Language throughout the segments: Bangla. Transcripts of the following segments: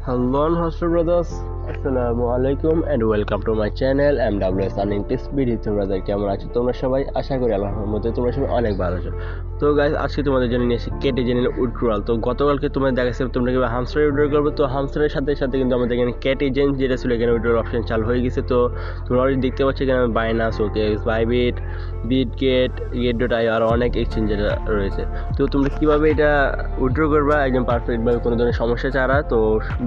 Hello, Hostel Brothers. Assalamu alaikum and welcome to my channel MWS Earning Tips ভিডিওতে ব্রাদার কেমন আছো তোমরা সবাই আশা করি আল্লাহর রহমতে তোমরা সবাই অনেক ভালো আছো। তো গাইস আজকে তোমাদের জন্য নিয়ে এসেছি কেটি জেনের উইথড্রয়াল। তো গতকালকে তোমাদের দেখাচ্ছি তোমরা কিভাবে হামস্টার উইথড্রয়াল করবে। তো হামস্টারের সাথে সাথে কিন্তু আমাদের এখানে কেটি জেন যেটা ছিল এখানে উইথড্রয়াল অপশন চালু হয়ে গেছে। তো তোমরা অলরেডি দেখতে পাচ্ছ এখানে বাইনান্স, ওকেস, বাইবিট, বিটগেট, গেট.আই আর অনেক এক্সচেঞ্জ যেটা রয়েছে। তো তোমরা কিভাবে এটা উইথড্র করবা একদম পারফেক্টভাবে কোনো ধরনের সমস্যা ছাড়া, তো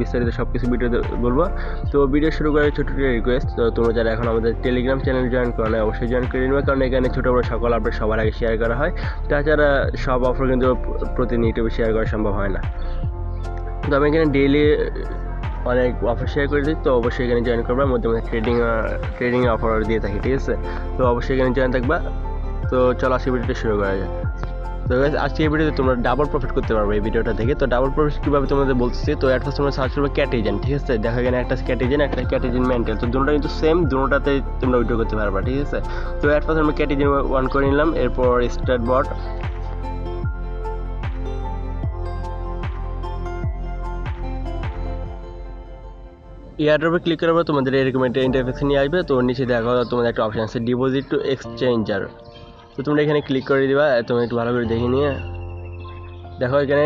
বিস্তারিত সব কিছু ভিডিওতে বলবো। তো ভিডিও শুরু করার ছোটো রিকোয়েস্ট, তো তোমরা যারা এখন আমাদের টেলিগ্রাম চ্যানেল জয়েন করো না অবশ্যই জয়েন করে নেবে, কারণ এখানে ছোটো বড়ো সকল আপডেট সবার আগে শেয়ার করা হয়। তাছাড়া সব অফার কিন্তু প্রতিদিন ইউটিউবে শেয়ার করা সম্ভব হয় না। তো আমি এখানে ডেইলি অনেক অফার শেয়ার করে দিই, তো অবশ্যই এখানে জয়েন করবা। মধ্যে মধ্যে ট্রেডিং অফার দিয়ে থাকি, ঠিক আছে? তো অবশ্যই এখানে জয়েন থাকবা। তো চলো আজকে ভিডিওটা শুরু করা যায়। তো আজকে এই ভিডিওতে তোমরা ডাবল প্রফিট করতে পারবে এই ভিডিওটা থেকে। তো ডাবল প্রফিট কীভাবে তোমাদের বলতেছি। তো অ্যাট ফার্স্ট তোমরা সার্চ করবে ক্যাটিজেন, ঠিক আছে? দেখো এখানে একটা ক্যাটিজেন একটা ক্যাটিজেন মেন্টাল, তো দুটোটা কিন্তু সেম, দুটোটাতে তোমরা উইথড্র করতে পারবা, ঠিক আছে? তো অ্যাট ফার্স্ট আমরা ক্যাটিজেন 1 করে নিলাম। এরপর স্টার্ট বট, এয়ারড্রপে ক্লিক করার পর তোমাদের এরকম একটা ইন্টারফেসে নিয়ে আসবে। তো নিচে দেখো তোমাদের একটা অপশন আছে ডিপোজিট টু এক্সচেঞ্জার। তো তোমরা এখানে ক্লিক করে দিবা। তোমরা একটু ভালো করে দেখে নিয়ে দেখো এখানে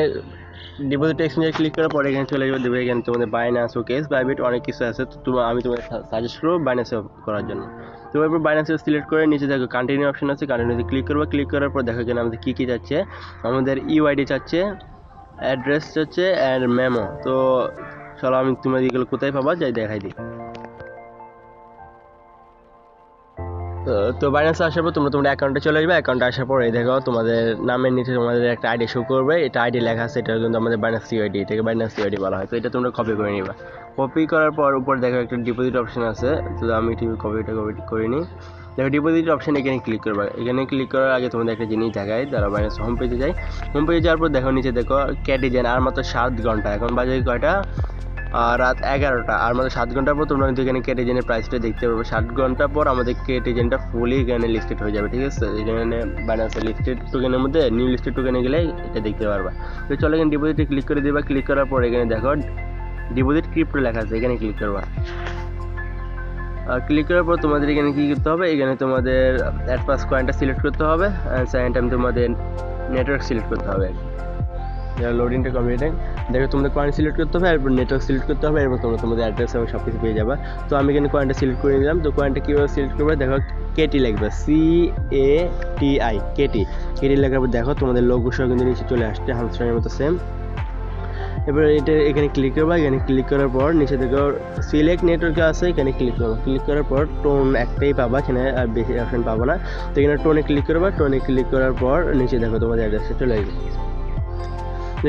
ডিপোজিট এক্সচেঞ্জার ক্লিক করার পরে এখানে চলে যাবে, দেবে এখানে তোমাদের বাইনান্স, ওকেস, বাইবিট অনেক কিছু আছে। তো আমি তোমাদের সাজেস্ট করবো বাইনান্সে করার জন্য। তো এরপর বাইনান্সে সিলেক্ট করে নিচে দেখো কন্টিনিউ অপশন আছে, কন্টিনিউতে ক্লিক করবো। ক্লিক করার পর দেখো এখানে আমাদের কী কী চাচ্ছে। আমাদের ইউআইডি চাচ্ছে, অ্যাড্রেস চাচ্ছে অ্যান্ড মেমো। তো চলো আমি তোমরা এগুলো কোথায় পাবা যাই দেখাই দিই। তো বাইন্যান্সে আসার পর তোমাদের অ্যাকাউন্টে চলে আসবে। অ্যাকাউন্টে আসার পর এই দেখো তোমাদের নামের নিচে তোমাদের একটা আইডি শো করবে। এটা আইডি লেখা আছে, এটা কিন্তু আমাদের বাইন্যান্স ইউআইডি, এটাকে বাইন্যান্স ইউআইডি বলা হয়। তো এটা তোমরা কপি করে নিবা। কপি করার পর উপরে দেখো একটা ডিপোজিট অপশন আছে, তো আমি কপি করে নিই। দেখো ডিপোজিট অপশন এখানে ক্লিক করবা। এখানে ক্লিক করার আগে তোমাদের একটা জিনিস দেখায়, তারা বাইন্যান্স হোম পেজে যায়। হোম পেজে যাওয়ার পর দেখো নিচে দেখো ক্যাটিজেন আর মাত্র 7 ঘন্টা, এখন বাজে কয়টা রাত 11টা, আর আমাদের 7 ঘন্টার পর তোমরা কিন্তু এখানে কেটিজেনের প্রাইসটা দেখতে পারবে। 7 ঘন্টা পর আমাদের কেটিজেনটা ফুলি এখানে লিস্টেড হয়ে যাবে, ঠিক আছে? এখানে বাইন্যান্সের লিস্টেড টোকেনের মধ্যে নিউ লিস্টেড টোকেনে গেলে এটা দেখতে পারবা। তো চলো এখানে ডিপোজিটে ক্লিক করে দিবা। ক্লিক করার পর এখানে দেখো ডিপোজিট ক্রিপ্টো লেখা আছে, এখানে ক্লিক করবা। আর ক্লিক করার পর তোমাদের এখানে কী করতে হবে, এখানে তোমাদের অ্যাট ফার্স্ট কয়েনটা সিলেক্ট করতে হবে, অ্যান্ড সেকেন্ড টাইম তোমাদের নেটওয়ার্ক সিলেক্ট করতে হবে। লোডিংটা কমপ্লিট, দেখো তোমাদের কয়েন সিলেক্ট করতে হবে, এরপর নেটওয়ার্ক সিলেক্ট করতে হবে, এরপর তোমরা তোমাদের অ্যাড্রেস এবং সব কিছু পেয়ে যাবে। তো আমি এখানে কয়েনটা সিলেক্ট করে নিলাম। তো কয়েনটা কীভাবে সিলেক্ট করবে, দেখো কেটি লিখবে, CATI, কেটি লেখার পর দেখো তোমাদের লোগো সহ কিন্তু নিচে চলে আসছে হামস্টারের মতো সেম। এবার এটা এখানে ক্লিক করবা। এখানে ক্লিক করার পর নিচে দেখো সিলেক্ট নেটওয়ার্কে আছে, এখানে ক্লিক করবা। ক্লিক করার পর টোন একটাই পাবা, এখানে আর বেশি অপশন পাবো না। তো এখানে টোনে ক্লিক করবা। টোনে ক্লিক করার পর নিচে দেখো তোমাদের অ্যাড্রেসটা চলে আসবে।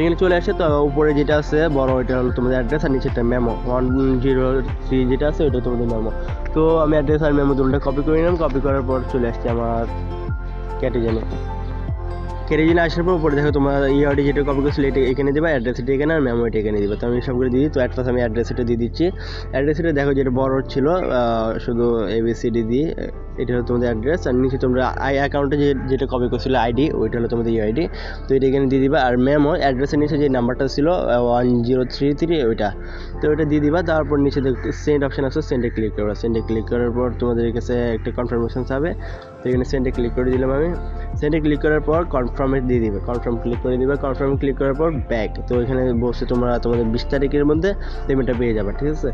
এখানে চলে আসে। তো উপরে যেটা আছে বড় ওইটা হলো তোমাদের অ্যাড্রেস, আর নিচেটা মেমো 103 যেটা আছে ওইটা তোমাদের মেমো। তো আমি অ্যাড্রেস আর মেমো দুটোটা কপি করে নিলাম। কপি করার পর চলে আসছে আমার ক্যাটিজেনে আসার পর উপরে দেখো তোমার ইআরডি যেটা কপি করছিল এটা এখানে দেবা, অ্যাড্রেস এটা এখানে আর মেমো এটা এখানে দিবা। তো আমি সবগুলো দিয়ে দিই। তো অ্যাড্রেস আমি অ্যাড্রেস এটা দিয়ে দিচ্ছি। অ্যাড্রেস এটা দেখো যেটা বড় ছিল শুধু ABCD দিয়ে, এটা হলো তোমাদের অ্যাড্রেস। আর নিচে তোমরা অ্যাকাউন্টে যেটা কপি করছিল আইডি, ওইটা হলো তোমাদের ইউআইডি। তো এটা এখানে দিয়ে দিবা। আর মেমো অ্যাড্রেসের নিচে যে নাম্বারটা ছিল 1033 ওইটা, তো ওইটা দিয়ে দিবা। তারপর নিচে দেখো সেন্ড অপশন আছে, সেন্ডে ক্লিক করবা। সেন্ডে ক্লিক করার পর তোমাদের কাছে একটা কনফার্মেশন চাবে, তো এখানে সেন্ডে ক্লিক করে দিলাম আমি। সেন্ডে ক্লিক করার পর কনফার্মে দিয়ে দিবে, কনফার্ম ক্লিক করে দিবে। কনফার্মে ক্লিক করার পর ব্যাক, তো এখানে বসে তোমরা তোমাদের 20 তারিখের মধ্যে পেমেন্টটা পেয়ে যাবে, ঠিক আছে?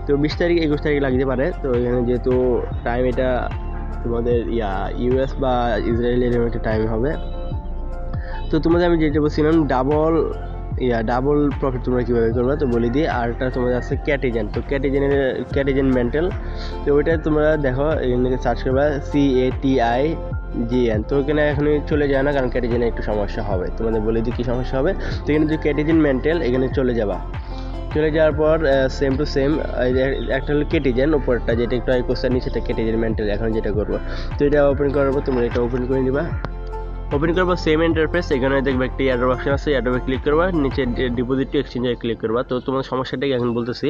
তো 20 তারিখ 21 তারিখ লাগতে পারে। তো এখানে যেহেতু টাইম এটা তোমাদের US বা ইসরায়েলের একটা টাইম হবে। তো তোমাদের আমি যেটা বলছিলাম ডাবল প্রফিট তোমরা কীভাবে করবে তো বলে দিই। আর একটা তোমাদের আছে ক্যাটিজেন, তো ক্যাটিজেন মেন্টাল। তো ওইটা তোমরা দেখো এখানে সার্চ করবা CATIGN। তো এখানে এখন চলে যায় না, কারণ ক্যাটিজেনে একটু সমস্যা হবে, তোমাদের বলে দিই কী সমস্যা হবে। তো এখানে যদি ক্যাটিজেন মেন্টাল এখানে চলে যাওয়ার পর সেম টু সেম একটা হলো কেটিজেন উপরটা যেটা একটু আগে কোশ্চেন নিচেটা কেটিজেন মেন্টাল এখন যেটা করবো। তো এটা ওপেন করার পর তোমরা এটা ওপেন করে নিবা। ওপেন করবো সেম ইন্টারফেস, এখানে দেখবে একটা এয়ারড্রপ অপশন আছে, এয়ারড্রপে ক্লিক করবা। নিচে ডিপোজিট টু এক্সচেঞ্জে ক্লিক করবা। তো তোমার সমস্যাটাকে এখন বলতেছি।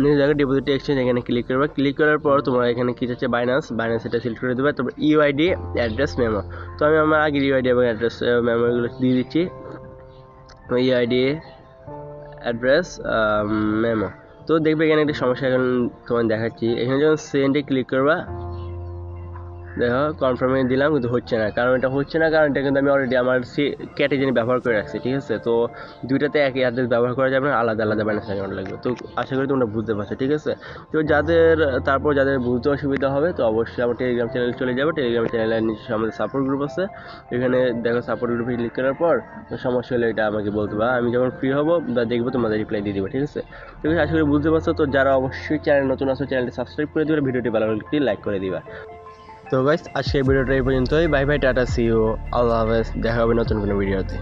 নিচে দেখো ডিপোজিট টু এক্সচেঞ্জ, এখানে ক্লিক করবা। ক্লিক করার পর তোমরা এখানে কী চাচ্ছে বাইন্যান্স এটা সিলেক্ট করে দেবে। তারপর ইউআইডি, অ্যাড্রেস, মেমো। তো আমি আমার আগের ইউআইডি এবং অ্যাড্রেস মেমো এগুলো দিয়ে দিচ্ছি। UID, address memo. তো দেখবে এখানে একটা সমস্যা এখন তোমার দেখাচ্ছি। এখানে যখন সেন্ডে ক্লিক করবা, দেখো কনফার্মে দিলাম কিন্তু হচ্ছে না। কারণ এটা হচ্ছে না, কারণ এটা কিন্তু আমি অলরেডি আমার ক্যাটেগরি ব্যবহার করে রাখছি, ঠিক আছে? তো দুইটাতে একই অ্যাড্রেস ব্যবহার করা যাবে না, আলাদা আলাদা ব্যালেন্স অ্যাকাউন্ট লাগবে। তো আশা করি তোমরা বুঝতে পারছো, ঠিক আছে? তো যাদের বুঝতে অসুবিধা হবে তো অবশ্যই আমার টেলিগ্রাম চ্যানেল চলে যাবে। টেলিগ্রাম চ্যানেলের নিচে আমাদের সাপোর্ট গ্রুপ আছে, এখানে দেখো সাপোর্ট গ্রুপে ক্লিক করার পর সমস্যা হলে এটা আমাকে বলতে পারো। আমি যখন ফ্রি হবো বা দেখবো তোমাদের রিপ্লাই দিয়ে দিবো, ঠিক আছে? ঠিক আছে, আশা করি বুঝতে পারছো। তো যারা অবশ্যই চ্যানেল নতুন আছো চ্যানেলটি সাবস্ক্রাইব করে দিবে, ভিডিওটি ভালো লাগলে একটি লাইক করে দিবা। তো গাইস আজকের ভিডিওটা এই পর্যন্তই। Bye bye, tata, see you, আল্লাহ হাফেজ। দেখা হবে নতুন কোনো ভিডিওতে।